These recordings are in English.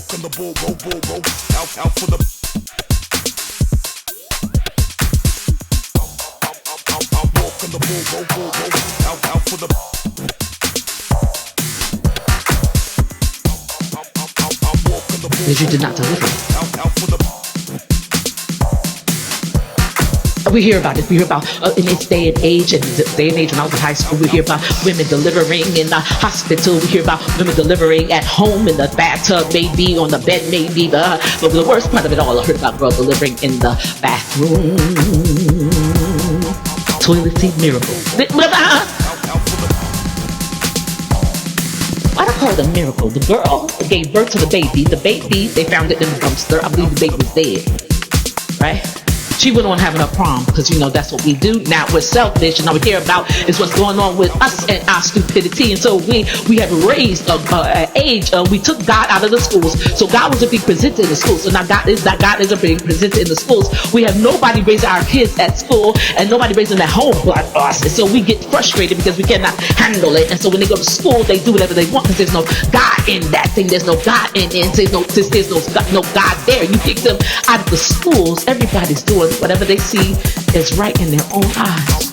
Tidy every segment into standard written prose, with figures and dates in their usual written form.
walking the bull, out for the. I'm walking the bull, out for the. I'm walking the bull, because you did not deliver. out for the. We hear about it. We hear about in this day and age, when I was in high school, we hear about women delivering in the hospital. We hear about women delivering at home in the bathtub, maybe on the bed, maybe. But the worst part of it all, I heard about girls delivering in the bathroom. Toilet seat miracle. I don't call it a miracle. The girl gave birth to the baby. The baby, they found it in the dumpster. I believe the baby was dead. Right? She went on having a prom because, that's what we do. Now we're selfish, and all we care about is what's going on with us and our stupidity. And so we have raised an age. We took God out of the schools, so God wasn't being presented in the schools. So now God isn't being presented in the schools. We have nobody raising our kids at school, and nobody raising at home but us. And so we get frustrated because we cannot handle it. And so when they go to school, they do whatever they want because there's no God in that thing. There's no God in it. There's no God there. You kick them out of the schools. Everybody's doing whatever they see is right in their own eyes.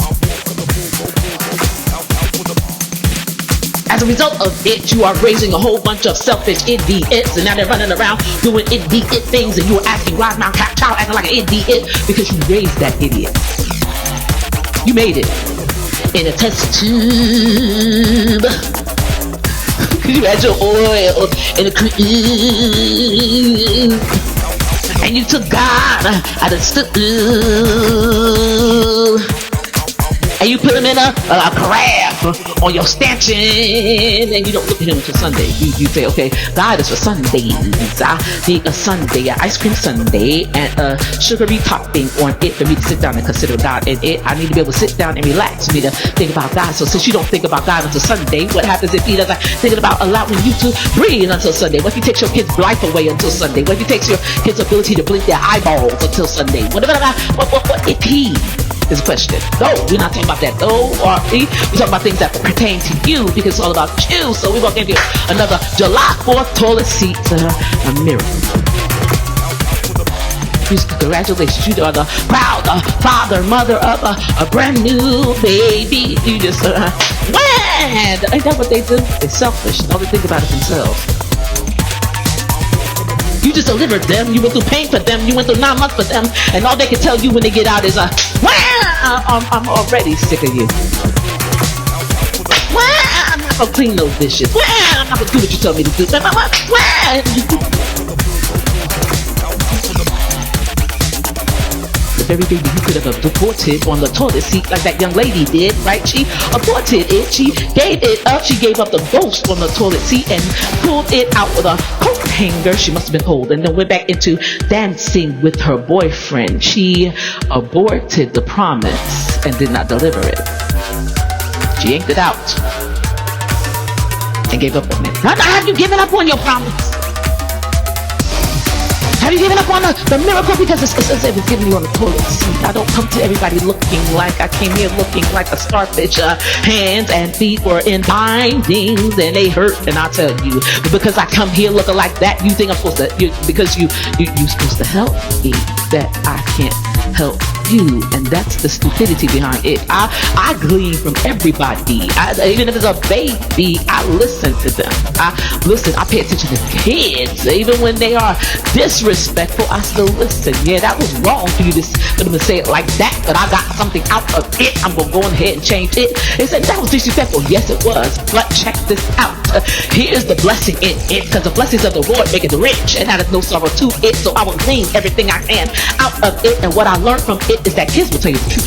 As a result of it, you are raising a whole bunch of selfish idiots, and now they're running around doing idiot things, and you're asking why is my child acting like an idiot? Because you raised that idiot. You made it in a test tube. You had your oil in a cream. And you took God out of the stool. And you put him in a carafe on your stanchion, and you don't look at him until Sunday. You say, okay, God is for Sundays. I need a Sunday, an ice cream sundae, and a sugary topping on it for me to sit down and consider God in it. I need to be able to sit down and relax, me to think about God. So since you don't think about God until Sunday, what happens if he doesn't think about allowing you to breathe until Sunday? What if he takes your kid's life away until Sunday? What if he takes your kid's ability to blink their eyeballs until Sunday? What if he is a question? No, we're not talking about that. O-R-E. We're talking about things that pertain to you because it's all about you. So we walk into another July 4th toilet seat, a miracle. Congratulations, you are the proud father, mother of a brand new baby. You just, ain't that what they do? They're selfish. All they think about is themselves. You just delivered them. You went through pain for them. You went through 9 months for them. And all they can tell you when they get out is, I'm already sick of you. I'm not going to clean those dishes. I'm not going to do what you tell me to do. The very baby you could have aborted on the toilet seat like that young lady did, right? She aborted it. She gave it up. She gave up the ghost on the toilet seat and pulled it out with a coat hanger. She must have been cold, and then went back into dancing with her boyfriend. She aborted the promise and did not deliver it. She yanked it out and gave up on it. Now, have you given up on your promise? Have you given up on the miracle? Because it's as if it's giving you on the toilet seat. I don't come to everybody looking like I came here looking like a starfish. Hands and feet were in bindings and they hurt. And I tell you, because I come here looking like that, you think I'm supposed to? Because you're supposed to help me. That I can't help you, and that's the stupidity behind it. I glean from everybody. Even if it's a baby, I listen to them. I pay attention to kids. Even when they are disrespectful, I still listen. Yeah, that was wrong for you to say it like that, but I got something out of it. I'm going to go ahead and change it. They said that was disrespectful. Yes, it was. But check this out. Here's the blessing in it, because the blessings of the Lord make it rich, and that is no sorrow to it. So I will glean everything I can out of it, and what I learned from it is that kids will tell you the truth.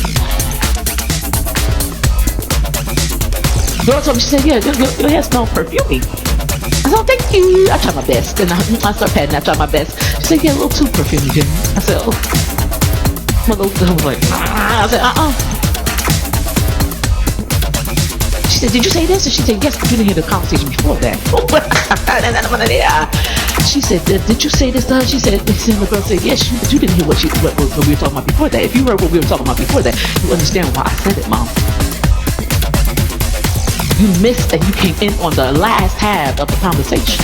Girl told me, she said, yeah, your hair smells perfumey. I said, oh, thank you. I try my best. And I start patting, I try my best. She said, yeah, a little too perfumey, Jim. I said, oh. My little girl was like, I said, She said, did you say this? And she said, yes, you didn't hear the conversation before that. She said, did you say this to her? She said, the girl said, yes, but you didn't hear what we were talking about before that. If you heard what we were talking about before that, you understand why I said it, Mom. You missed and you came in on the last half of the conversation.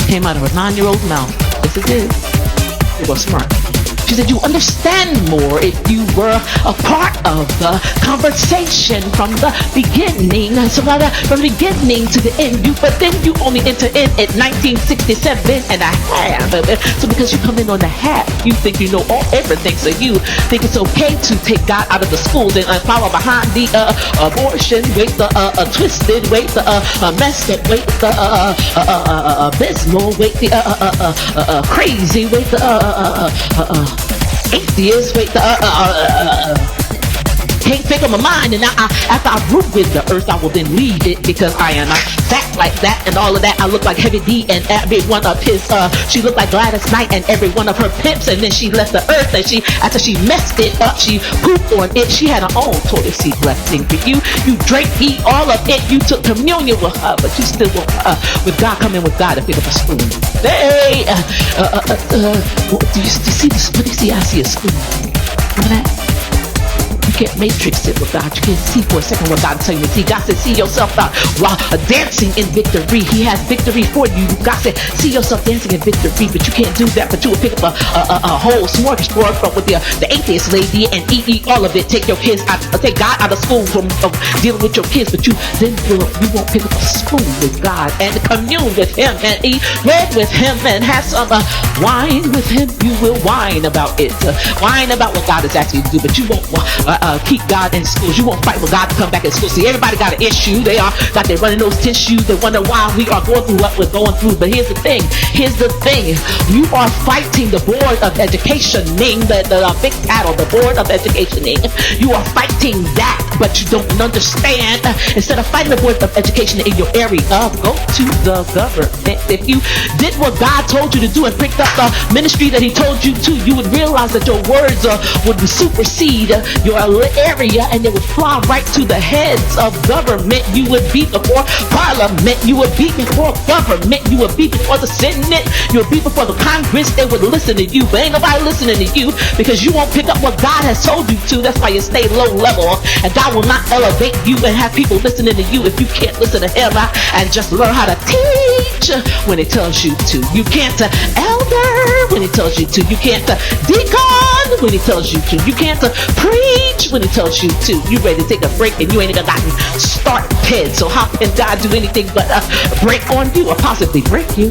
Came out of her 9-year-old mouth. Yes, it did. It was smart. She said, you understand more if you were a part of the conversation from the beginning. So from the beginning to the end, but then you only enter in at 1967 and a half. So because you come in on the half, you think you know everything. So you think it's okay to take God out of the schools and follow behind the abortion, wait the twisted, wait the messed up, wait the abysmal, wait the crazy, wait the atheist, wait the can't figure my mind, and now after I root with the earth, I will then leave it because I am fat like that and all of that. I look like Heavy D and every one of his. She looked like Gladys Knight and every one of her pimps, and then she left the earth. And after she messed it up, she pooped on it. She had her own toilet seat blessing for you. You drank, eat all of it. You took communion with her, but you still want with God. Come in with God and pick up a spoon. Hey, do you see this? What do you see? I see a spoon. Remember that? You can't matrix it with God. You can't see for a second what God is telling you to see. God said, see yourself while dancing in victory. He has victory for you. God said, see yourself dancing in victory, but you can't do that. But you will pick up a whole smorgasbord from with the atheist lady and eat all of it. Take your kids out, take God out of school from dealing with your kids, but you won't pick up a spoon with God and commune with Him and eat bread with Him and have some wine with Him. You will whine about it, whine about what God is asking you to do, but you won't keep God in schools. You won't fight with God to come back in school. See, everybody got an issue. They running those tissues. They wonder why we are going through what we're going through. But here's the thing. You are fighting the Board of Education, the big cattle, the Board of Education. You are fighting that, but you don't understand. Instead of fighting the Board of Education in your area, go to the government. If you did what God told you to do and picked up the ministry that He told you to, you would realize that your words would supersede your area, and it would fly right to the heads of government. You would be before Parliament. You would be before government. You would be before the Senate. You would be before the Congress. They would listen to you, but ain't nobody listening to you because you won't pick up what God has told you to. That's why you stay low level, and God will not elevate you and have people listening to you if you can't listen to Him and just learn how to teach when He tells you to. You can't elder when He tells you to. You can't deacon when He tells you to. You can't preach when He tells you to. You ready to take a break and you ain't even gotten started. So how can God do anything but break on you or possibly break you?